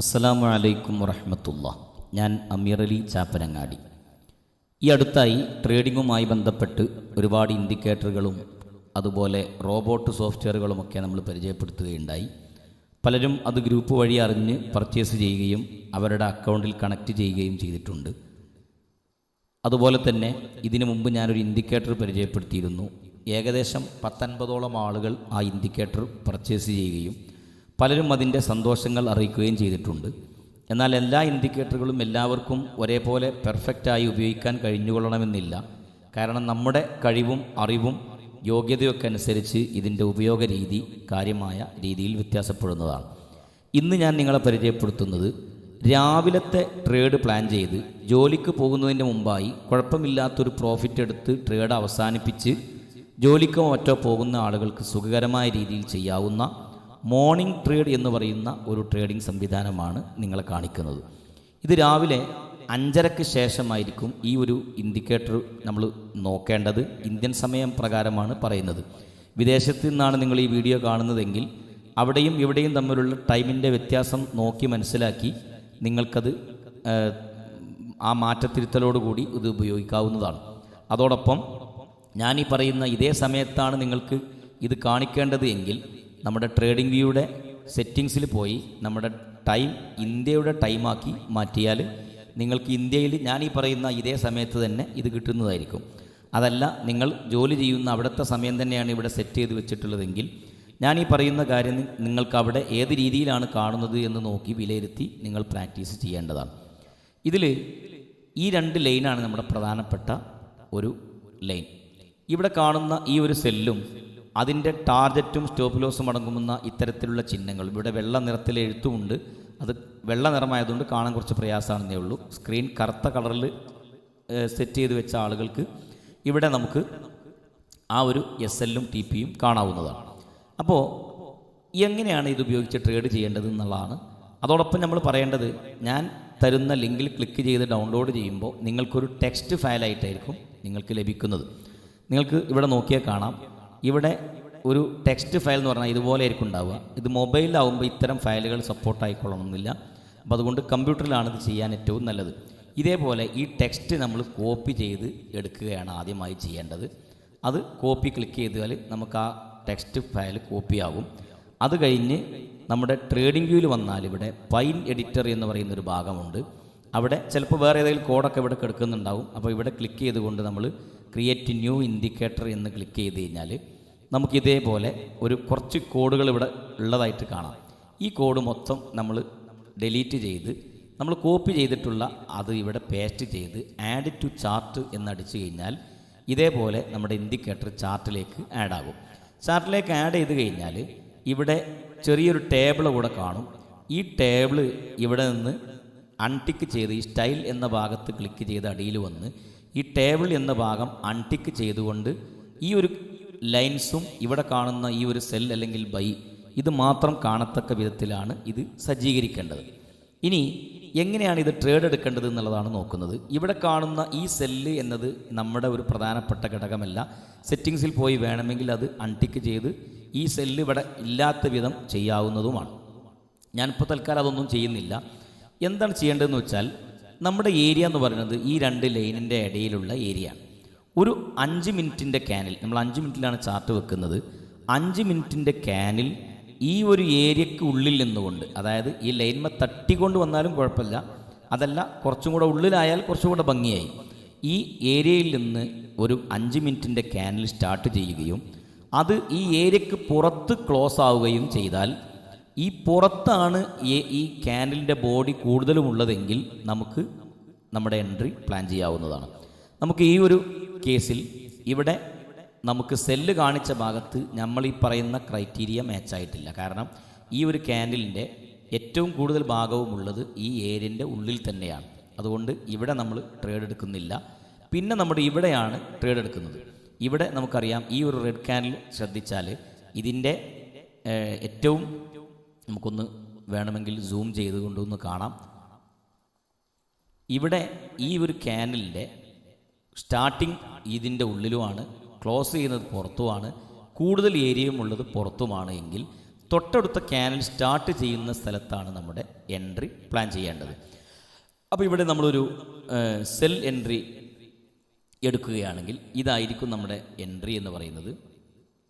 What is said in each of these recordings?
അസ്സലാമു അലൈക്കും വറഹ്മത്തുള്ളാഹി. ഞാൻ അമീർ അലി ചാപ്പനങ്ങാടി. ഈ അടുത്തായി ട്രേഡിങ്ങുമായി ബന്ധപ്പെട്ട് ഒരുപാട് ഇൻഡിക്കേറ്ററുകളും അതുപോലെ റോബോട്ട് സോഫ്റ്റ്വെയറുകളുമൊക്കെ നമ്മൾ പരിചയപ്പെടുത്തുകയുണ്ടായി. പലരും അത് ഗ്രൂപ്പ് വഴി അറിഞ്ഞ് പർച്ചേസ് ചെയ്യുകയും അവരുടെ അക്കൗണ്ടിൽ കണക്റ്റ് ചെയ്യുകയും ചെയ്തിട്ടുണ്ട്. അതുപോലെ തന്നെ ഇതിനു മുമ്പ് ഞാനൊരു ഇൻഡിക്കേറ്റർ പരിചയപ്പെടുത്തിയിരുന്നു. ഏകദേശം 19ഓളം ആളുകൾ ആ ഇൻഡിക്കേറ്റർ പർച്ചേസ് ചെയ്യുകയും പലരും അതിൻ്റെ സന്തോഷങ്ങൾ അറിയിക്കുകയും ചെയ്തിട്ടുണ്ട്. എന്നാൽ എല്ലാ ഇൻഡിക്കേറ്ററുകളും എല്ലാവർക്കും ഒരേപോലെ പെർഫെക്റ്റായി ഉപയോഗിക്കാൻ കഴിഞ്ഞുകൊള്ളണമെന്നില്ല. കാരണം നമ്മുടെ കഴിവും അറിവും യോഗ്യതയൊക്കെ അനുസരിച്ച് ഇതിൻ്റെ ഉപയോഗ രീതി കാര്യമായ രീതിയിൽ വ്യത്യാസപ്പെടുന്നതാണ്. ഇന്ന് ഞാൻ നിങ്ങളെ പരിചയപ്പെടുത്തുന്നത് രാവിലത്തെ ട്രേഡ് പ്ലാൻ ചെയ്ത് ജോലിക്ക് പോകുന്നതിന് മുമ്പായി കുഴപ്പമില്ലാത്തൊരു പ്രോഫിറ്റ് എടുത്ത് ട്രേഡ് അവസാനിപ്പിച്ച് ജോലിക്കോ മറ്റോ പോകുന്ന ആളുകൾക്ക് സുഖകരമായ രീതിയിൽ ചെയ്യാവുന്ന മോർണിംഗ് ട്രേഡ് എന്ന് പറയുന്ന ഒരു ട്രേഡിംഗ് സംവിധാനമാണ് നിങ്ങളെ കാണിക്കുന്നത്. ഇത് രാവിലെ 5:30 ശേഷമായിരിക്കും ഈ ഒരു ഇൻഡിക്കേറ്റർ നമ്മൾ നോക്കേണ്ടത്. ഇന്ത്യൻ സമയം പ്രകാരമാണ് പറയുന്നത്. വിദേശത്ത് നിന്നാണ് നിങ്ങൾ ഈ വീഡിയോ കാണുന്നതെങ്കിൽ അവിടെയും ഇവിടെയും തമ്മിലുള്ള ടൈമിൻ്റെ വ്യത്യാസം നോക്കി മനസ്സിലാക്കി നിങ്ങൾക്കത് ആ മാറ്റത്തിരുത്തലോടുകൂടി ഇത് ഉപയോഗിക്കാവുന്നതാണ്. അതോടൊപ്പം ഞാനീ പറയുന്ന ഇതേ സമയത്താണ് നിങ്ങൾക്ക് ഇത് കാണിക്കേണ്ടത് എങ്കിൽ നമ്മുടെ ട്രേഡിംഗ് വ്യൂയുടെ സെറ്റിങ്സിൽ പോയി നമ്മുടെ ടൈം ഇന്ത്യയുടെ ടൈമാക്കി മാറ്റിയാൽ നിങ്ങൾക്ക് ഇന്ത്യയിൽ ഞാനീ പറയുന്ന ഇതേ സമയത്ത് തന്നെ ഇത് കിട്ടുന്നതായിരിക്കും. അതല്ല നിങ്ങൾ ജോലി ചെയ്യുന്ന അവിടുത്തെ സമയം തന്നെയാണ് ഇവിടെ സെറ്റ് ചെയ്ത് വെച്ചിട്ടുള്ളതെങ്കിൽ ഞാനീ പറയുന്ന കാര്യം നിങ്ങൾക്ക് അവിടെ ഏത് രീതിയിലാണ് കാണുന്നത് എന്ന് നോക്കി വിലയിരുത്തി നിങ്ങൾ പ്രാക്ടീസ് ചെയ്യേണ്ടതാണ്. ഇതിൽ ഈ 2 ലൈനാണ് നമ്മുടെ പ്രധാനപ്പെട്ട ഒരു ലൈൻ. ഇവിടെ കാണുന്ന ഈ ഒരു സെല്ലും അതിൻ്റെ ടാർജറ്റും സ്റ്റോപ്പ് ലോസും അടങ്ങുന്ന ഇത്തരത്തിലുള്ള ചിഹ്നങ്ങൾ ഇവിടെ വെള്ള നിറത്തിൽ എഴുത്തുമുണ്ട്. അത് വെള്ള നിറമായതുകൊണ്ട് കാണാൻ കുറച്ച് പ്രയാസമാണെന്നേ ഉള്ളൂ. സ്ക്രീൻ കറുത്ത കളറിൽ സെറ്റ് ചെയ്ത് വെച്ച ആളുകൾക്ക് ഇവിടെ നമുക്ക് ആ ഒരു SLഉം TPയും കാണാവുന്നതാണ്. അപ്പോൾ എങ്ങനെയാണ് ഇത് ഉപയോഗിച്ച് ട്രേഡ് ചെയ്യേണ്ടത് എന്നുള്ളതാണ്. അതോടൊപ്പം നമ്മൾ പറയേണ്ടത്, ഞാൻ തരുന്ന ലിങ്കിൽ ക്ലിക്ക് ചെയ്ത് ഡൗൺലോഡ് ചെയ്യുമ്പോൾ നിങ്ങൾക്കൊരു ടെക്സ്റ്റ് ഫയലായിട്ടായിരിക്കും നിങ്ങൾക്ക് ലഭിക്കുന്നത്. നിങ്ങൾക്ക് ഇവിടെ നോക്കിയാൽ കാണാം, ഇവിടെ ഒരു ടെക്സ്റ്റ് ഫയൽ എന്ന് പറഞ്ഞാൽ ഇതുപോലെ ആയിരിക്കും ഉണ്ടാവുക. ഇത് മൊബൈലിലാവുമ്പോൾ ഇത്തരം ഫയലുകൾ സപ്പോർട്ട് ആയിക്കൊള്ളണമെന്നില്ല. അപ്പോൾ അതുകൊണ്ട് കമ്പ്യൂട്ടറിലാണ് ഇത് ചെയ്യാൻ ഏറ്റവും നല്ലത്. ഇതേപോലെ ഈ ടെക്സ്റ്റ് നമ്മൾ കോപ്പി ചെയ്ത് എടുക്കുകയാണ് ആദ്യമായി ചെയ്യേണ്ടത്. അത് കോപ്പി ക്ലിക്ക് ചെയ്താൽ നമുക്ക് ആ ടെക്സ്റ്റ് ഫയൽ കോപ്പിയാകും. അത് കഴിഞ്ഞ് നമ്മുടെ ട്രേഡിംഗ് വ്യൂവിൽ വന്നാൽ ഇവിടെ ഫൈൽ എഡിറ്റർ എന്ന് പറയുന്നൊരു ഭാഗമുണ്ട്. അവിടെ ചിലപ്പോൾ വേറെ ഏതെങ്കിലും കോഡൊക്കെ ഇവിടെ കിടക്കുന്നുണ്ടാവും. അപ്പോൾ ഇവിടെ ക്ലിക്ക് ചെയ്തുകൊണ്ട് നമ്മൾ ക്രിയേറ്റ് ന്യൂ ഇൻഡിക്കേറ്റർ എന്ന് ക്ലിക്ക് ചെയ്ത് കഴിഞ്ഞാൽ നമുക്കിതേപോലെ ഒരു കുറച്ച് കോഡുകൾ ഇവിടെ ഉള്ളതായിട്ട് കാണാം. ഈ കോഡ് മൊത്തം നമ്മൾ ഡിലീറ്റ് ചെയ്ത് നമ്മൾ കോപ്പി ചെയ്തിട്ടുള്ള അത് ഇവിടെ പേസ്റ്റ് ചെയ്ത് ആഡ് ടു ചാർട്ട് എന്നടിച്ചു കഴിഞ്ഞാൽ ഇതേപോലെ നമ്മുടെ ഇൻഡിക്കേറ്റർ ചാർട്ടിലേക്ക് ആഡ് ആകും. ചാർട്ടിലേക്ക് ആഡ് ചെയ്ത് കഴിഞ്ഞാൽ ഇവിടെ ചെറിയൊരു ടേബിൾ കൂടെ കാണും. ഈ ടേബിൾ ഇവിടെ നിന്ന് അൺടിക്ക് ചെയ്ത് ഈ സ്റ്റൈൽ എന്ന ഭാഗത്ത് ക്ലിക്ക് ചെയ്ത് അടിയിൽ വന്ന് ഈ ടേബിൾ എന്ന ഭാഗം അൺടിക്ക് ചെയ്തുകൊണ്ട് ഈ ഒരു ലൈൻസും ഇവിടെ കാണുന്ന ഈ ഒരു സെൽ അല്ലെങ്കിൽ ബൈ ഇത് മാത്രം കാണത്തക്ക വിധത്തിലാണ് ഇത് സജ്ജീകരിക്കേണ്ടത്. ഇനി എങ്ങനെയാണ് ഇത് ട്രേഡ് എടുക്കേണ്ടത് എന്നുള്ളതാണ് നോക്കുന്നത്. ഇവിടെ കാണുന്ന ഈ സെല്ല് എന്നത് നമ്മുടെ ഒരു പ്രധാനപ്പെട്ട ഘടകമല്ല. സെറ്റിങ്സിൽ പോയി വേണമെങ്കിൽ അത് അൺടിക്ക് ചെയ്ത് ഈ സെല്ല് ഇവിടെ ഇല്ലാത്ത വിധം ചെയ്യാവുന്നതുമാണ്. ഞാനിപ്പോൾ തൽക്കാലം അതൊന്നും ചെയ്യുന്നില്ല. എന്താണ് ചെയ്യേണ്ടതെന്ന് വെച്ചാൽ, നമ്മുടെ ഏരിയ എന്ന് പറയുന്നത് ഈ 2 ലൈനിൻ്റെ ഇടയിലുള്ള ഏരിയ. ഒരു 5 മിനിറ്റിൻ്റെ ക്യാനിൽ, നമ്മൾ 5 മിനിറ്റിലാണ് ചാർട്ട് വെക്കുന്നത്, 5 മിനിറ്റിൻ്റെ ക്യാനിൽ ഈ ഒരു ഏരിയയ്ക്ക് ഉള്ളിൽ നിന്നുകൊണ്ട്, അതായത് ഈ ലൈൻമ തട്ടിക്കൊണ്ട് വന്നാലും കുഴപ്പമില്ല, അതല്ല കുറച്ചും കൂടെ ഉള്ളിലായാൽ കുറച്ചും കൂടെ ഭംഗിയായി, ഈ ഏരിയയിൽ നിന്ന് ഒരു 5 മിനിറ്റിൻ്റെ ക്യാനിൽ സ്റ്റാർട്ട് ചെയ്യുകയും അത് ഈ ഏരിയയ്ക്ക് പുറത്ത് ക്ലോസ് ആവുകയും ചെയ്താൽ, ഈ പുറത്താണ് ഈ ക്യാൻഡിലിൻ്റെ ബോഡി കൂടുതലും ഉള്ളതെങ്കിൽ നമുക്ക് നമ്മുടെ എൻട്രി പ്ലാൻ ചെയ്യാവുന്നതാണ്. നമുക്ക് ഈ ഒരു കേസിൽ ഇവിടെ നമുക്ക് സെല്ല് കാണിച്ച ഭാഗത്ത് നമ്മൾ ഈ പറയുന്ന ക്രൈറ്റീരിയ മാച്ചായിട്ടില്ല. കാരണം ഈ ഒരു ക്യാൻഡിലിൻ്റെ ഏറ്റവും കൂടുതൽ ഭാഗവും ഉള്ളത് ഈ ഏരിയൻ്റെ ഉള്ളിൽ തന്നെയാണ്. അതുകൊണ്ട് ഇവിടെ നമ്മൾ ട്രേഡ് എടുക്കുന്നില്ല. പിന്നെ നമ്മുടെ ഇവിടെയാണ് ട്രേഡ് എടുക്കുന്നത്. ഇവിടെ നമുക്കറിയാം, ഈ ഒരു റെഡ് ക്യാൻഡിൽ ശ്രദ്ധിച്ചാൽ ഇതിൻ്റെ ഏറ്റവും നമുക്കൊന്ന് വേണമെങ്കിൽ സൂം ചെയ്തുകൊണ്ടൊന്ന് കാണാം. ഇവിടെ ഈ ഒരു ക്യാൻഡിലിൻ്റെ സ്റ്റാർട്ടിങ് ഇതിൻ്റെ ഉള്ളിലുമാണ്, ക്ലോസ് ചെയ്യുന്നത് പുറത്തുമാണ്, കൂടുതൽ ഏരിയയും ഉള്ളത് പുറത്തുമാണ് എങ്കിൽ തൊട്ടടുത്ത ക്യാനൽ സ്റ്റാർട്ട് ചെയ്യുന്ന സ്ഥലത്താണ് നമ്മുടെ എൻട്രി പ്ലാൻ ചെയ്യേണ്ടത്. അപ്പോൾ ഇവിടെ നമ്മളൊരു സെൽ എൻട്രി എടുക്കുകയാണെങ്കിൽ ഇതായിരിക്കും നമ്മുടെ എൻട്രി എന്ന് പറയുന്നത്.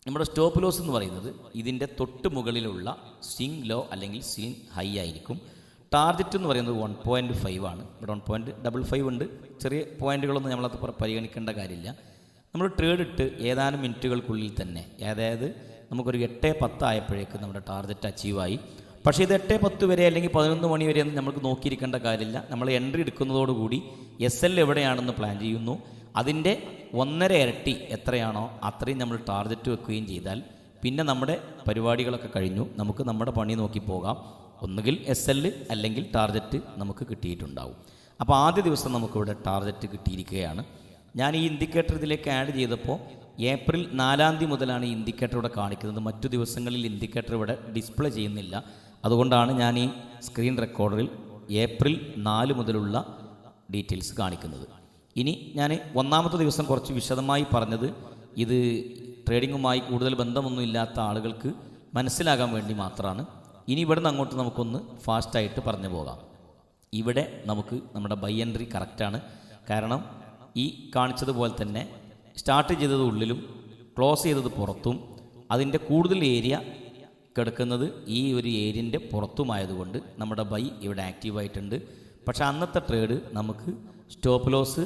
നമ്മുടെ സ്റ്റോപ്പ് ലോസ് എന്ന് പറയുന്നത് ഇതിൻ്റെ തൊട്ട് മുകളിലുള്ള സ്വിംഗ് ലോ അല്ലെങ്കിൽ സ്വിംഗ് ഹൈ ആയിരിക്കും. ടാർഗറ്റ് എന്ന് പറയുന്നത് 1.5 ആണ്. ഇവിടെ 1.55 ഉണ്ട്. ചെറിയ പോയിന്റുകളൊന്നും നമ്മളത് പരിഗണിക്കേണ്ട കാര്യമില്ല. നമ്മൾ ട്രേഡ് ഇട്ട് ഏതാനും മിനിറ്റുകൾക്കുള്ളിൽ തന്നെ, അതായത് നമുക്കൊരു 8:10 ആയപ്പോഴേക്ക് നമ്മുടെ ടാർഗറ്റ് അച്ചീവായി. പക്ഷേ ഇത് 8:10 വരെ അല്ലെങ്കിൽ 11 മണി വരെ ഒന്നും നമുക്ക് നോക്കിയിരിക്കേണ്ട കാര്യമില്ല. നമ്മൾ എൻട്രി എടുക്കുന്നതോടുകൂടി SL എവിടെയാണെന്ന് പ്ലാൻ ചെയ്യുന്നു. അതിൻ്റെ 1.5 ഇരട്ടി എത്രയാണോ അത്രയും നമ്മൾ ടാർഗറ്റ് വെക്കുകയും ചെയ്താൽ പിന്നെ നമ്മുടെ പരിപാടികളൊക്കെ കഴിഞ്ഞു. നമുക്ക് നമ്മുടെ പണി നോക്കി പോകാം. ഒന്നുകിൽ SL അല്ലെങ്കിൽ ടാർഗറ്റ് നമുക്ക് കിട്ടിയിട്ടുണ്ടാവും. അപ്പോൾ ആദ്യ ദിവസം നമുക്കിവിടെ ടാർഗറ്റ് കിട്ടിയിരിക്കുകയാണ്. ഞാൻ ഈ ഇൻഡിക്കേറ്റർ ഇതിലേക്ക് ആഡ് ചെയ്തപ്പോൾ ഏപ്രിൽ 4 മുതലാണ് ഈ ഇൻഡിക്കേറ്റർ ഇവിടെ കാണിക്കുന്നത്. മറ്റു ദിവസങ്ങളിൽ ഇൻഡിക്കേറ്റർ ഇവിടെ ഡിസ്പ്ലേ ചെയ്യുന്നില്ല. അതുകൊണ്ടാണ് ഞാൻ ഈ സ്ക്രീൻ റെക്കോർഡറിൽ ഏപ്രിൽ 4 മുതലുള്ള ഡീറ്റെയിൽസ് കാണിക്കുന്നത്. ഇനി ഞാൻ ഒന്നാമത്തെ ദിവസം കുറച്ച് വിശദമായി പറഞ്ഞത് ഇത് ട്രേഡിങ്ങുമായി കൂടുതൽ ബന്ധമൊന്നും ഇല്ലാത്ത ആളുകൾക്ക് മനസ്സിലാകാൻ വേണ്ടി മാത്രമാണ്. ഇനി ഇവിടെ നിന്ന് അങ്ങോട്ട് നമുക്കൊന്ന് ഫാസ്റ്റായിട്ട് പറഞ്ഞു പോകാം. ഇവിടെ നമുക്ക് നമ്മുടെ ബൈ എൻട്രി കറക്റ്റാണ്. കാരണം ഈ കാണിച്ചതുപോലെ തന്നെ സ്റ്റാർട്ട് ചെയ്തത് ഉള്ളിലും ക്ലോസ് ചെയ്തത് പുറത്തും, അതിൻ്റെ കൂടുതൽ ഏരിയ കിടക്കുന്നത് ഈ ഒരു ഏരിയൻ്റെ പുറത്തുമായതുകൊണ്ട് നമ്മുടെ ബൈ ഇവിടെ ആക്റ്റീവായിട്ടുണ്ട്. പക്ഷേ അന്നത്തെ ട്രേഡ് നമുക്ക് സ്റ്റോപ്പ് ലോസ്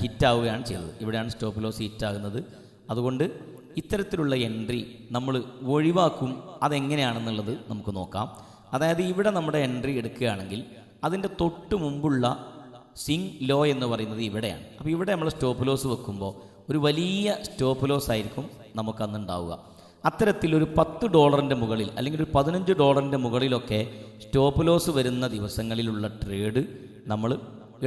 ഹിറ്റാവുകയാണ് ചെയ്തത്. ഇവിടെയാണ് സ്റ്റോപ്പ് ലോസ് ഹിറ്റാകുന്നത്. അതുകൊണ്ട് ഇത്തരത്തിലുള്ള എൻട്രി നമ്മൾ ഒഴിവാക്കും. അതെങ്ങനെയാണെന്നുള്ളത് നമുക്ക് നോക്കാം. അതായത് ഇവിടെ നമ്മുടെ എൻട്രി എടുക്കുകയാണെങ്കിൽ അതിൻ്റെ തൊട്ട് മുമ്പുള്ള സ്വിംഗ് ലോ എന്ന് പറയുന്നത് ഇവിടെയാണ്. അപ്പോൾ ഇവിടെ നമ്മൾ സ്റ്റോപ്പ് ലോസ് വെക്കുമ്പോൾ ഒരു വലിയ സ്റ്റോപ്പ് ലോസ് ആയിരിക്കും നമുക്കന്നുണ്ടാവുക. അത്തരത്തിലൊരു $10 മുകളിൽ അല്ലെങ്കിൽ ഒരു $15 മുകളിലൊക്കെ സ്റ്റോപ്പ് ലോസ് വരുന്ന ദിവസങ്ങളിലുള്ള ട്രേഡ് നമ്മൾ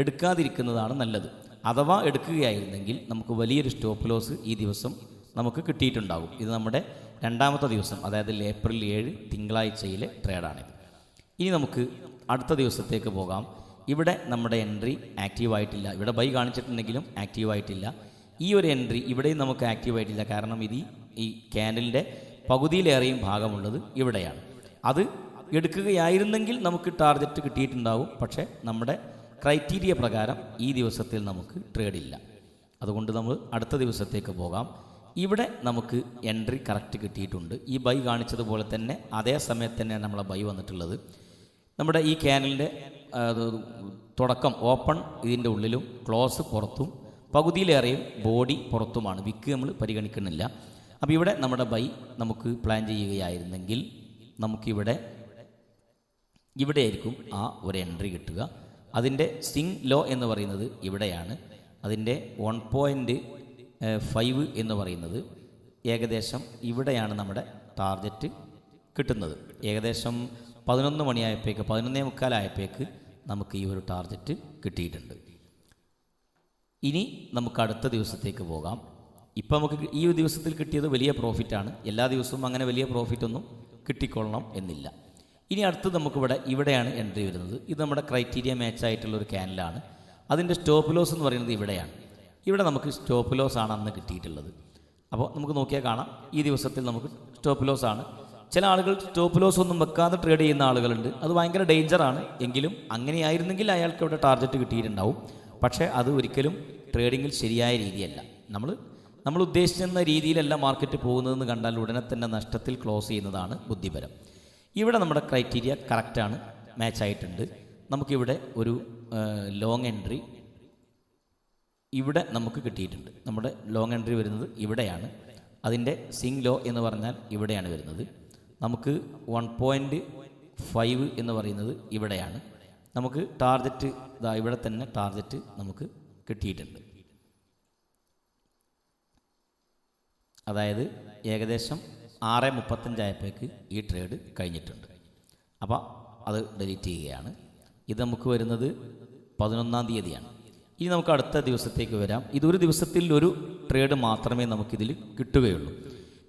എടുക്കാതിരിക്കുന്നതാണ് നല്ലത്. അഥവാ എടുക്കുകയായിരുന്നെങ്കിൽ നമുക്ക് വലിയൊരു സ്റ്റോപ്പ് ലോസ് ഈ ദിവസം നമുക്ക് കിട്ടിയിട്ടുണ്ടാകും. ഇത് നമ്മുടെ രണ്ടാമത്തെ ദിവസം, അതായത് ഏപ്രിൽ 7 തിങ്കളാഴ്ചയിലെ ട്രേഡാണിത്. ഇനി നമുക്ക് അടുത്ത ദിവസത്തേക്ക് പോകാം. ഇവിടെ നമ്മുടെ എൻട്രി ആക്റ്റീവായിട്ടില്ല. ഇവിടെ ബൈ കാണിച്ചിട്ടുണ്ടെങ്കിലും ആക്റ്റീവായിട്ടില്ല. ഈ ഒരു എൻട്രി ഇവിടെയും നമുക്ക് ആക്റ്റീവായിട്ടില്ല. കാരണം ഇത് ഈ ക്യാൻഡലിൻ്റെ പകുതിയിലേറെയും ഭാഗമുള്ളത് ഇവിടെയാണ്. അത് എടുക്കുകയായിരുന്നെങ്കിൽ നമുക്ക് ടാർഗറ്റ് കിട്ടിയിട്ടുണ്ടാവും. പക്ഷേ നമ്മുടെ ക്രൈറ്റീരിയ പ്രകാരം ഈ ദിവസത്തിൽ നമുക്ക് ട്രേഡില്ല. അതുകൊണ്ട് നമ്മൾ അടുത്ത ദിവസത്തേക്ക് പോകാം. ഇവിടെ നമുക്ക് എൻട്രി കറക്റ്റ് കിട്ടിയിട്ടുണ്ട്. ഈ ബൈ കാണിച്ചതുപോലെ തന്നെ അതേ സമയത്ത് തന്നെയാണ് നമ്മളെ ബൈ വന്നിട്ടുള്ളത്. നമ്മുടെ ഈ ക്യാനലിൻ്റെ തുടക്കം ഓപ്പൺ ഇതിൻ്റെ ഉള്ളിലും ക്ലോസ് പുറത്തും, പകുതിയിലേറെയും ബോഡി പുറത്തുമാണ്. വിക്ക് നമ്മൾ പരിഗണിക്കുന്നില്ല. അപ്പോൾ ഇവിടെ നമ്മുടെ ബൈ നമുക്ക് പ്ലാൻ ചെയ്യുകയായിരുന്നെങ്കിൽ നമുക്കിവിടെ ആയിരിക്കും ആ ഒരു എൻട്രി കിട്ടുക. അതിൻ്റെ സ്വിംഗ് ലോ എന്ന് പറയുന്നത് ഇവിടെയാണ്. അതിൻ്റെ 1.5 എന്ന് പറയുന്നത് ഏകദേശം ഇവിടെയാണ് നമ്മുടെ ടാർഗറ്റ് കിട്ടുന്നത്. ഏകദേശം 11 മണിയായപ്പോഴേക്ക് 11:45 ആയപ്പോഴേക്ക് നമുക്ക് ഈ ഒരു ടാർഗറ്റ് കിട്ടിയിട്ടുണ്ട്. ഇനി നമുക്ക് അടുത്ത ദിവസത്തേക്ക് പോകാം. ഇപ്പോൾ നമുക്ക് ഈ ഒരു ദിവസത്തിൽ കിട്ടിയത് വലിയ പ്രോഫിറ്റാണ്. എല്ലാ ദിവസവും അങ്ങനെ വലിയ പ്രോഫിറ്റൊന്നും കിട്ടിക്കൊള്ളണം എന്നില്ല. ഇനി അടുത്തത് ഇവിടെയാണ് എൻട്രി വരുന്നത്. ഇത് നമ്മുടെ ക്രൈറ്റീരിയ മാച്ചായിട്ടുള്ളൊരു ക്യാനലാണ്. അതിൻ്റെ സ്റ്റോപ്പ് ലോസ് എന്ന് പറയുന്നത് ഇവിടെയാണ്. ഇവിടെ നമുക്ക് സ്റ്റോപ്പ് ലോസ് ആണ് അന്ന് കിട്ടിയിട്ടുള്ളത്. അപ്പോൾ നമുക്ക് നോക്കിയാൽ കാണാം ഈ ദിവസത്തിൽ നമുക്ക് സ്റ്റോപ്പ് ലോസ് ആണ്. ചില ആളുകൾ സ്റ്റോപ്പ് ലോസ് ഒന്നും വെക്കാതെ ട്രേഡ് ചെയ്യുന്ന ആളുകളുണ്ട്. അത് ഭയങ്കര ഡേഞ്ചറാണ്. എങ്കിലും അങ്ങനെയായിരുന്നെങ്കിൽ അയാൾക്ക് ഇവിടെ ടാർഗറ്റ് കിട്ടിയിട്ടുണ്ടാവും. പക്ഷേ അത് ഒരിക്കലും ട്രേഡിങ്ങിൽ ശരിയായ രീതിയല്ല. നമ്മൾ ഉദ്ദേശിക്കുന്ന രീതിയിലല്ല മാർക്കറ്റ് പോകുന്നതെന്ന് കണ്ടാൽ ഉടനെ തന്നെ നഷ്ടത്തിൽ ക്ലോസ് ചെയ്യുന്നതാണ് ബുദ്ധിപരം. ഇവിടെ നമ്മുടെ ക്രൈറ്റീരിയ കറക്റ്റാണ്, മാച്ചായിട്ടുണ്ട്. നമുക്കിവിടെ ഒരു ലോങ് എൻട്രി ഇവിടെ നമുക്ക് കിട്ടിയിട്ടുണ്ട്. നമ്മുടെ ലോങ് എൻട്രി വരുന്നത് ഇവിടെയാണ്. അതിൻ്റെ സ്വിംഗ് ലോ എന്ന് പറഞ്ഞാൽ ഇവിടെയാണ് വരുന്നത്. നമുക്ക് 1.5 എന്ന് പറയുന്നത് ഇവിടെയാണ്. നമുക്ക് ടാർഗറ്റ് ഇവിടെ തന്നെ ടാർഗറ്റ് നമുക്ക് കിട്ടിയിട്ടുണ്ട്. അതായത് ഏകദേശം 6:35 ആയപ്പോഴേക്ക് ഈ ട്രേഡ് കഴിഞ്ഞിട്ടുണ്ട്. അപ്പോൾ അത് ഡിലീറ്റ് ചെയ്യുകയാണ്. ഇത് നമുക്ക് വരുന്നത് 11 തീയതിയാണ്. ഇനി നമുക്ക് അടുത്ത ദിവസത്തേക്ക് വരാം. ഇതൊരു ദിവസത്തിൽ ഒരു ട്രേഡ് മാത്രമേ നമുക്കിതിൽ കിട്ടുകയുള്ളൂ.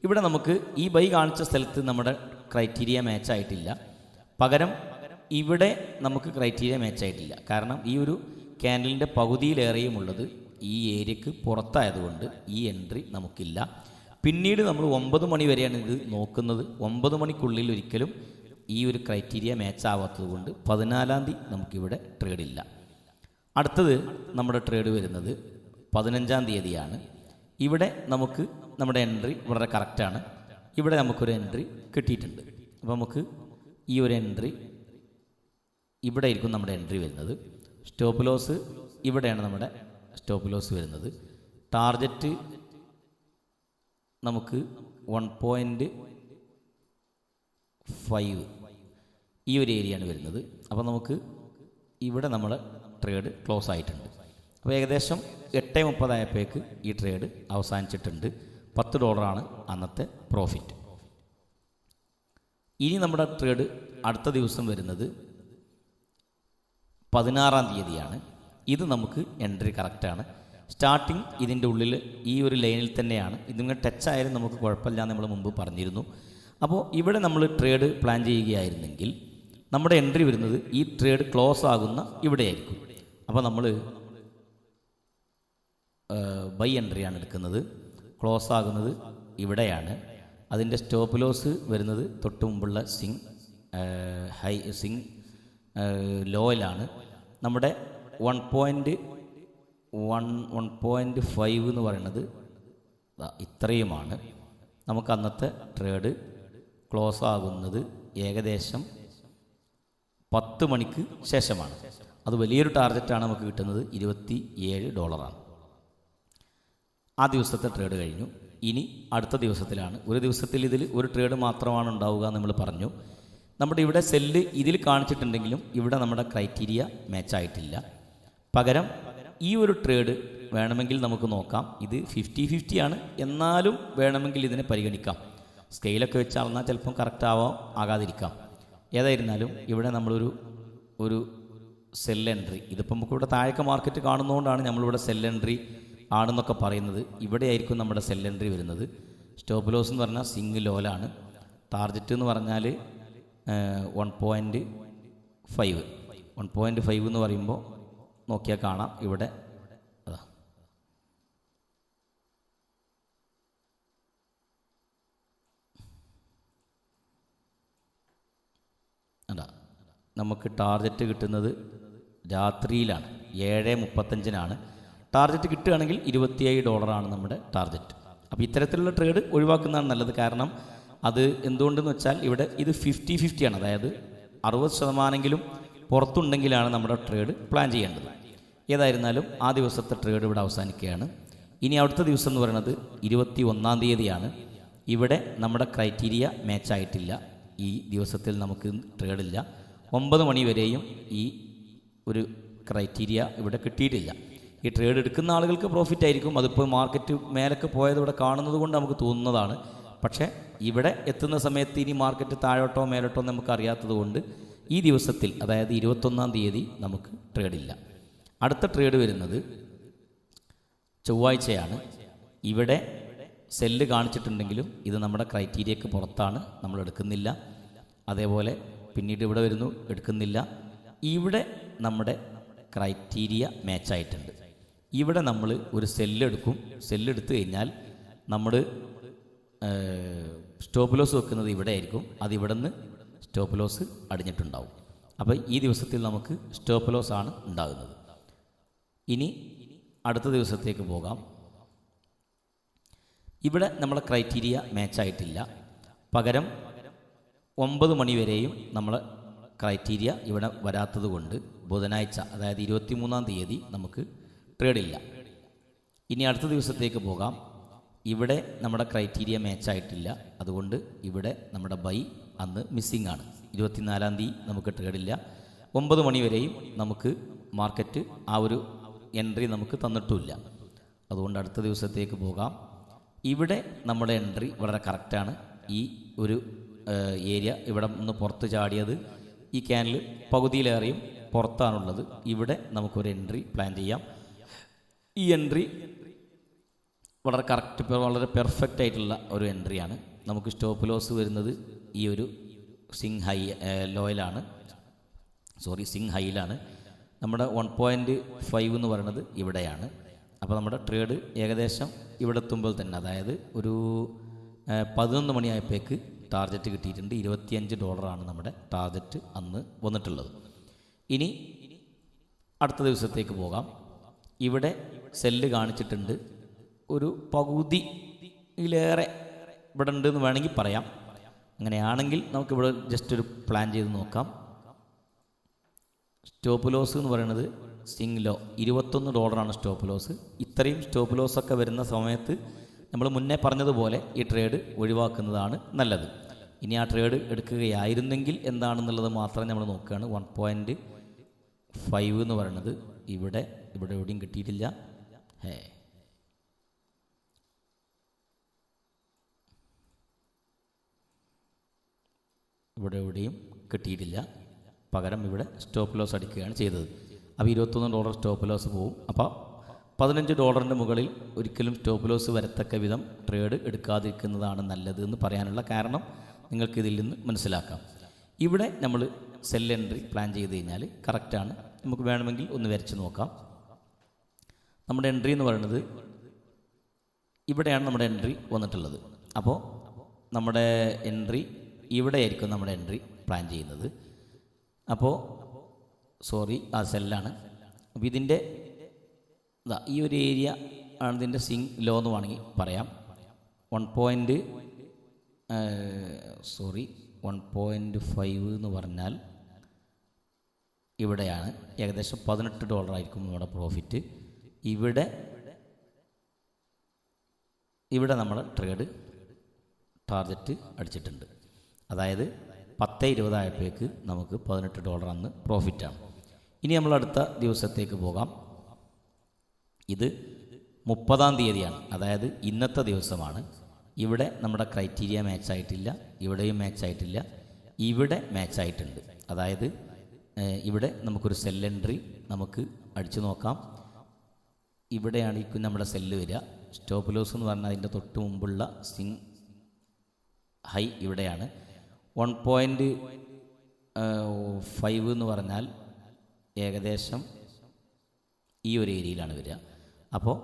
ഇവിടെ നമുക്ക് ഈ ബൈ കാണിച്ച സ്ഥലത്ത് നമ്മുടെ ക്രൈറ്റീരിയ മാച്ചായിട്ടില്ല. പകരം ഇവിടെ നമുക്ക് ക്രൈറ്റീരിയ മാച്ചായിട്ടില്ല. കാരണം ഈ ഒരു ക്യാൻഡലിൻ്റെ പകുതിയിലേറെയും ഉള്ളത് ഈ ഏരിയക്ക് പുറത്തായതുകൊണ്ട് ഈ എൻട്രി നമുക്കില്ല. പിന്നീട് നമ്മൾ 9 മണി വരെയാണ് ഇത് നോക്കുന്നത്. 9 മണിക്കുള്ളിൽ ഒരിക്കലും ഈ ഒരു ക്രൈറ്റീരിയ മാച്ച് ആവാത്തത് കൊണ്ട് 14-ാം തീയതി നമുക്കിവിടെ ട്രേഡില്ല. അടുത്തത് നമ്മുടെ ട്രേഡ് വരുന്നത് 15-ാം തീയതിയാണ്. ഇവിടെ നമുക്ക് നമ്മുടെ എൻട്രി വളരെ കറക്റ്റാണ്. ഇവിടെ നമുക്കൊരു എൻട്രി കിട്ടിയിട്ടുണ്ട്. അപ്പോൾ നമുക്ക് ഈ ഒരു എൻട്രി ഇവിടെ ആയിരിക്കും നമ്മുടെ എൻട്രി വരുന്നത്. സ്റ്റോപ്പ് ലോസ് ഇവിടെയാണ് നമ്മുടെ സ്റ്റോപ്പ് ലോസ് വരുന്നത്. ടാർഗറ്റ് നമുക്ക് 1.5 ഈ ഒരു ഏരിയയാണ് വരുന്നത്. അപ്പോൾ നമുക്ക് ഇവിടെ നമ്മുടെ ട്രേഡ് ക്ലോസ് ആയിട്ടുണ്ട്. അപ്പോൾ ഏകദേശം 8:30 ആയപ്പോഴേക്ക് ഈ ട്രേഡ് അവസാനിച്ചിട്ടുണ്ട്. $10 അന്നത്തെ പ്രോഫിറ്റ്. ഇനി നമ്മുടെ ട്രേഡ് അടുത്ത ദിവസം വരുന്നത് 16-ാം തീയതിയാണ്. ഇത് നമുക്ക് എൻട്രി കറക്റ്റാണ്. സ്റ്റാർട്ടിങ് ഇതിൻ്റെ ഉള്ളിൽ ഈ ഒരു ലൈനിൽ തന്നെയാണ്. ഇതിങ്ങനെ ടച്ച് ആയാലും നമുക്ക് കുഴപ്പമില്ല എന്ന് നമ്മൾ മുമ്പ് പറഞ്ഞിരുന്നു. അപ്പോൾ ഇവിടെ നമ്മൾ ട്രേഡ് പ്ലാൻ ചെയ്യുകയായിരുന്നെങ്കിൽ നമ്മുടെ എൻട്രി വരുന്നത് ഈ ട്രേഡ് ക്ലോസ് ആകുന്ന ഇവിടെയായിരിക്കും. അപ്പോൾ നമ്മൾ ബൈ എൻട്രിയാണ് എടുക്കുന്നത്. ക്ലോസ് ആകുന്നത് ഇവിടെയാണ്. അതിൻ്റെ സ്റ്റോപ്പ് ലോസ് വരുന്നത് തൊട്ട് മുമ്പുള്ള സിങ് ലോയിലാണ്. നമ്മുടെ 1.5 എന്ന് പറയുന്നത് ഇത്രയുമാണ്. നമുക്ക് അന്നത്തെ ട്രേഡ് ക്ലോസ് ആകുന്നത് ഏകദേശം 10 മണിക്ക് ശേഷമാണ്. അത് വലിയൊരു ടാർഗറ്റാണ് നമുക്ക് കിട്ടുന്നത്. $27. ആ ദിവസത്തെ ട്രേഡ് കഴിഞ്ഞു. ഇനി അടുത്ത ദിവസത്തിലാണ്. ഒരു ദിവസത്തിൽ ഇതിൽ ഒരു ട്രേഡ് മാത്രമാണ് ഉണ്ടാവുക നമ്മൾ പറഞ്ഞു. നമ്മുടെ ഇവിടെ സെല്ല് ഇതിൽ കാണിച്ചിട്ടുണ്ടെങ്കിലും ഇവിടെ നമ്മുടെ ക്രൈറ്റീരിയ മാച്ചായിട്ടില്ല. പകരം ഈ ഒരു ട്രേഡ് വേണമെങ്കിൽ നമുക്ക് നോക്കാം. ഇത് 50-50 ആണ്. എന്നാലും വേണമെങ്കിൽ ഇതിനെ പരിഗണിക്കാം. സ്കെയിലൊക്കെ വെച്ച് അളന്നാൽ ചിലപ്പം കറക്റ്റ് ആകാതിരിക്കാം. ഏതായിരുന്നാലും ഇവിടെ നമ്മളൊരു സെൽ എൻട്രി, ഇതിപ്പോൾ നമുക്കിവിടെ താഴേക്ക് മാർക്കറ്റ് കാണുന്നതുകൊണ്ടാണ് നമ്മളിവിടെ സെൽ എൻട്രി ആണെന്നൊക്കെ പറയുന്നത്. ഇവിടെ ആയിരിക്കും നമ്മുടെ സെൽ എൻട്രി വരുന്നത്. സ്റ്റോപ്പ് ലോസ് എന്ന് പറഞ്ഞാൽ സിംഗ് ലോലാണ്. ടാർഗറ്റ് എന്ന് പറഞ്ഞാൽ 1.5 എന്ന് പറയുമ്പോൾ നോക്കിയാൽ കാണാം ഇവിടെ അതാ അതാ നമുക്ക് ടാർഗറ്റ് കിട്ടുന്നത് രാത്രിയിലാണ്. 7:35 ടാർഗറ്റ് കിട്ടുകയാണെങ്കിൽ $27 നമ്മുടെ ടാർഗറ്റ്. അപ്പോൾ ഇത്തരത്തിലുള്ള ട്രേഡ് ഒഴിവാക്കുന്നതാണ് നല്ലത്. കാരണം അത് എന്തുകൊണ്ടെന്ന് വെച്ചാൽ ഇവിടെ ഇത് 50-50 ആണ്. അതായത് 60% പുറത്തുണ്ടെങ്കിലാണ് നമ്മുടെ ട്രേഡ് പ്ലാൻ ചെയ്യേണ്ടത്. ഏതായിരുന്നാലും ആ ദിവസത്തെ ട്രേഡ് ഇവിടെ അവസാനിക്കുകയാണ്. ഇനി അടുത്ത ദിവസം എന്ന് പറയുന്നത് 21-ാം തീയതിയാണ്. ഇവിടെ നമ്മുടെ ക്രൈറ്റീരിയ മാച്ചായിട്ടില്ല. ഈ ദിവസത്തിൽ നമുക്ക് ട്രേഡില്ല. 9 മണി വരെയും ഈ ഒരു ക്രൈറ്റീരിയ ഇവിടെ കിട്ടിയിട്ടില്ല. ഈ ട്രേഡ് എടുക്കുന്ന ആളുകൾക്ക് പ്രോഫിറ്റ് ആയിരിക്കും. അതിപ്പോൾ മാർക്കറ്റ് മേലൊക്കെ പോയത് ഇവിടെ കാണുന്നത് കൊണ്ട് നമുക്ക് തോന്നുന്നതാണ്. പക്ഷേ ഇവിടെ എത്തുന്ന സമയത്ത് ഇനി മാർക്കറ്റ് താഴോട്ടോ മേലോട്ടോ നമുക്ക് അറിയാത്തത് കൊണ്ട് ഈ ദിവസത്തിൽ, അതായത് 21-ാം തീയതി നമുക്ക് ട്രേഡില്ല. അടുത്ത ട്രേഡ് വരുന്നത് ചൊവ്വാഴ്ചയാണ്. ഇവിടെ സെല്ല് കാണിച്ചിട്ടുണ്ടെങ്കിലും ഇത് നമ്മുടെ ക്രൈറ്റീരിയക്ക് പുറത്താണ്, നമ്മൾ എടുക്കുന്നില്ല. അതേപോലെ പിന്നീട് ഇവിടെ വരുന്നു, എടുക്കുന്നില്ല. ഇവിടെ നമ്മുടെ ക്രൈറ്റീരിയ മാച്ചായിട്ടുണ്ട്. ഇവിടെ നമ്മൾ ഒരു സെല്ലെടുക്കും. സെല്ലെടുത്തു കഴിഞ്ഞാൽ നമ്മൾ സ്റ്റോപ്പ് ലോസ് വെക്കുന്നത് ഇവിടെ ആയിരിക്കും. അതിവിടെ നിന്ന് സ്റ്റോപ്പ് ലോസ് അടിഞ്ഞിട്ടുണ്ടാവും. അപ്പോൾ ഈ ദിവസത്തിൽ നമുക്ക് സ്റ്റോപ്പ് ലോസ് ആണ് ഉണ്ടാകുന്നത്. ഇനി അടുത്ത ദിവസത്തേക്ക് പോകാം. ഇവിടെ നമ്മളെ ക്രൈറ്റീരിയ മാച്ചായിട്ടില്ല. പകരം 9 മണി വരെയും നമ്മൾ ക്രൈറ്റീരിയ ഇവിടെ വരാത്തത് കൊണ്ട് ബുധനാഴ്ച, അതായത് 23-ാം തീയതി നമുക്ക് ട്രേഡില്ല. ഇനി അടുത്ത ദിവസത്തേക്ക് പോകാം. ഇവിടെ നമ്മുടെ ക്രൈറ്റീരിയ മാച്ചായിട്ടില്ല. അതുകൊണ്ട് ഇവിടെ നമ്മുടെ ബൈ അന്ന് മിസ്സിംഗ് ആണ്. 24-ാം തീയതി നമുക്ക് ട്രേഡില്ല. 9 മണി വരെയും നമുക്ക് മാർക്കറ്റ് ആ ഒരു എൻട്രി നമുക്ക് തന്നിട്ടുമില്ല. അതുകൊണ്ട് അടുത്ത ദിവസത്തേക്ക് പോകാം. ഇവിടെ നമ്മുടെ എൻട്രി വളരെ കറക്റ്റാണ്. ഈ ഒരു ഏരിയ ഇവിടെ നിന്ന് പുറത്ത് ചാടിയത് ഈ ക്യാനിൽ പകുതിയിലേറെയും പുറത്താണുള്ളത്. ഇവിടെ നമുക്കൊരു എൻട്രി പ്ലാൻ ചെയ്യാം. ഈ എൻട്രി വളരെ കറക്റ്റ്, വളരെ പെർഫെക്റ്റ് ആയിട്ടുള്ള ഒരു എൻട്രിയാണ്. നമുക്ക് സ്റ്റോപ്പ് ലോസ് വരുന്നത് ഈ ഒരു സിംഗ് ഹൈയിലാണ്. നമ്മുടെ 1.5 എന്ന് പറയുന്നത് ഇവിടെയാണ്. അപ്പോൾ നമ്മുടെ ട്രേഡ് ഏകദേശം ഇവിടെ എത്തുമ്പോൾ തന്നെ, അതായത് ഒരു 11 മണിയായപ്പോഴേക്ക് ടാർഗറ്റ് കിട്ടിയിട്ടുണ്ട്. $25 നമ്മുടെ ടാർഗറ്റ് അന്ന് വന്നിട്ടുള്ളത്. ഇനി അടുത്ത ദിവസത്തേക്ക് പോകാം. ഇവിടെ സെല്ല് കാണിച്ചിട്ടുണ്ട്, ഒരു പകുതിയിലേറെ ഇവിടെ ഉണ്ടെന്ന് വേണമെങ്കിൽ പറയാം. അങ്ങനെയാണെങ്കിൽ നമുക്കിവിടെ ജസ്റ്റ് ഒരു പ്ലാൻ ചെയ്ത് നോക്കാം. സ്റ്റോപ്പ് ലോസ് എന്ന് പറയുന്നത് സ്വിംഗ് ലോ $21 സ്റ്റോപ്പ് ലോസ്. ഇത്രയും സ്റ്റോപ്പ് ലോസൊക്കെ വരുന്ന സമയത്ത് നമ്മൾ മുന്നേ പറഞ്ഞതുപോലെ ഈ ട്രേഡ് ഒഴിവാക്കുന്നതാണ് നല്ലത്. ഇനി ആ ട്രേഡ് എടുക്കുകയായിരുന്നെങ്കിൽ എന്താണെന്നുള്ളത് മാത്രം നമ്മൾ നോക്കുകയാണ്. 1.5 എന്ന് പറയുന്നത് ഇവിടെ എവിടെയും കിട്ടിയിട്ടില്ല. ഇവിടെ എവിടെയും കിട്ടിയിട്ടില്ല. പകരം ഇവിടെ സ്റ്റോപ്പ് ലോസ് അടിക്കുകയാണ് ചെയ്തത്. അപ്പോൾ $21 സ്റ്റോപ്പ് ലോസ് പോവും. അപ്പോൾ $15 മുകളിൽ ഒരിക്കലും സ്റ്റോപ്പ് ലോസ് വരത്തക്ക വിധം ട്രേഡ് എടുക്കാതിരിക്കുന്നതാണ് നല്ലത് എന്ന് പറയാനുള്ള കാരണം നിങ്ങൾക്കിതിൽ നിന്ന് മനസ്സിലാക്കാം. ഇവിടെ നമ്മൾ സെൽ എൻട്രി പ്ലാൻ ചെയ്ത് കഴിഞ്ഞാൽ കറക്റ്റാണ്. നമുക്ക് വേണമെങ്കിൽ ഒന്ന് വരച്ച് നോക്കാം. നമ്മുടെ എൻട്രി എന്ന് പറയുന്നത് ഇവിടെയാണ് നമ്മുടെ എൻട്രി വന്നിട്ടുള്ളത്. അപ്പോൾ നമ്മുടെ എൻട്രി ഇവിടെയായിരിക്കും നമ്മുടെ എൻട്രി പ്ലാൻ ചെയ്യുന്നത്. അപ്പോൾ ആ സെല്ലാണ്. അപ്പോൾ ഇതിൻ്റെ ഈ ഒരു ഏരിയ ആണ് ഇതിൻ്റെ സ്വിംഗ് ലോ എന്ന് വേണമെങ്കിൽ പറയാം. 1.5 എന്ന് പറഞ്ഞാൽ ഇവിടെയാണ്. ഏകദേശം $18 ആയിരിക്കും നമ്മുടെ പ്രോഫിറ്റ്. ഇവിടെ നമ്മൾ ട്രേഡ് ടാർഗറ്റ് അടിച്ചിട്ടുണ്ട്. അതായത് 10:20 ആയപ്പോഴേക്ക് നമുക്ക് $18 അന്ന് പ്രോഫിറ്റാണ്. ഇനി നമ്മൾ അടുത്ത ദിവസത്തേക്ക് പോകാം. ഇത് 30-ാം തീയതിയാണ്, അതായത് ഇന്നത്തെ ദിവസമാണ്. ഇവിടെ നമ്മുടെ ക്രൈറ്റീരിയ മാച്ച് ആയിട്ടില്ല, ഇവിടെയും മാച്ച് ആയിട്ടില്ല, ഇവിടെ മാച്ച് ആയിട്ടുണ്ട്. അതായത് ഇവിടെ നമുക്കൊരു സെൽ എൻട്രി നമുക്ക് അടിച്ചു നോക്കാം. ഇവിടെയാണ് ഈ നമ്മുടെ സെല്ല് വരിക. സ്റ്റോപ്പ് ലോസ് എന്ന് പറഞ്ഞാൽ അതിൻ്റെ തൊട്ട് മുമ്പുള്ള സ്വിംഗ് ഹൈ ഇവിടെയാണ്. 1.5 എന്ന് പറഞ്ഞാൽ ഏകദേശം ഈ ഒരു ഏരിയയിലാണ് വരിക. അപ്പോൾ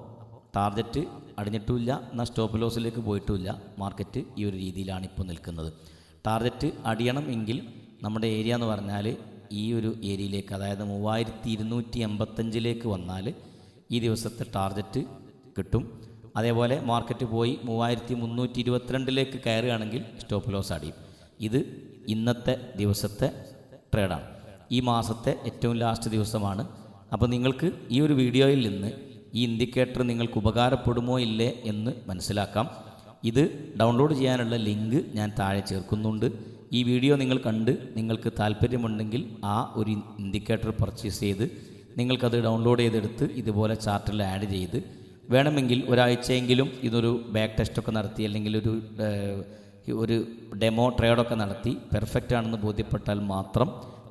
ടാർഗറ്റ് അടിഞ്ഞിട്ടുമില്ല, എന്നാൽ സ്റ്റോപ്പ് ലോസിലേക്ക് പോയിട്ടുമില്ല. മാർക്കറ്റ് ഈ ഒരു രീതിയിലാണ് ഇപ്പോൾ നിൽക്കുന്നത്. ടാർഗറ്റ് അടിയണം എങ്കിൽ നമ്മുടെ ഏരിയ എന്ന് പറഞ്ഞാൽ ഈ ഒരു ഏരിയയിലേക്ക്, അതായത് 3285 വന്നാൽ ഈ ദിവസത്തെ ടാർഗറ്റ് കിട്ടും. അതേപോലെ മാർക്കറ്റ് പോയി 3322 കയറുകയാണെങ്കിൽ സ്റ്റോപ്പ് ലോസ് അടിയും. ഇത് ഇന്നത്തെ ദിവസത്തെ ട്രേഡാണ്. ഈ മാസത്തെ ഏറ്റവും ലാസ്റ്റ് ദിവസമാണ്. അപ്പോൾ നിങ്ങൾക്ക് ഈ ഒരു വീഡിയോയിൽ നിന്ന് ഈ ഇൻഡിക്കേറ്റർ നിങ്ങൾക്ക് ഉപകാരപ്പെടുമോ ഇല്ലേ എന്ന് മനസ്സിലാക്കാം. ഇത് ഡൗൺലോഡ് ചെയ്യാനുള്ള ലിങ്ക് ഞാൻ താഴെ ചേർക്കുന്നുണ്ട്. ഈ വീഡിയോ നിങ്ങൾ കണ്ട് നിങ്ങൾക്ക് താല്പര്യമുണ്ടെങ്കിൽ ആ ഒരു ഇൻഡിക്കേറ്റർ പർച്ചേസ് ചെയ്ത് നിങ്ങൾക്കത് ഡൗൺലോഡ് ചെയ്തെടുത്ത് ഇതുപോലെ ചാർട്ടിൽ ആഡ് ചെയ്ത് വേണമെങ്കിൽ ഒരാഴ്ചയെങ്കിലും ഇതൊരു ബാക്ക് ടെസ്റ്റൊക്കെ നടത്തി, അല്ലെങ്കിൽ ഒരു ഡെമോ ട്രേഡൊക്കെ നടത്തി പെർഫെക്റ്റ് ആണെന്ന് ബോധ്യപ്പെട്ടാൽ മാത്രം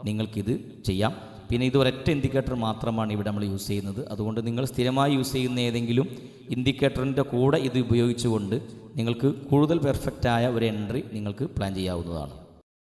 നിങ്ങൾക്കിത് ചെയ്യാം. പിന്നെ ഇത് ഒരൊറ്റ ഇൻഡിക്കേറ്റർ മാത്രമാണ് ഇവിടെ നമ്മൾ യൂസ് ചെയ്യുന്നത്. അതുകൊണ്ട് നിങ്ങൾ സ്ഥിരമായി യൂസ് ചെയ്യുന്ന ഏതെങ്കിലും ഇൻഡിക്കേറ്ററിൻ്റെ കൂടെ ഇത് ഉപയോഗിച്ചുകൊണ്ട് നിങ്ങൾക്ക് കൂടുതൽ പെർഫെക്റ്റായ ഒരു എൻട്രി നിങ്ങൾക്ക് പ്ലാൻ ചെയ്യാവുന്നതാണ്.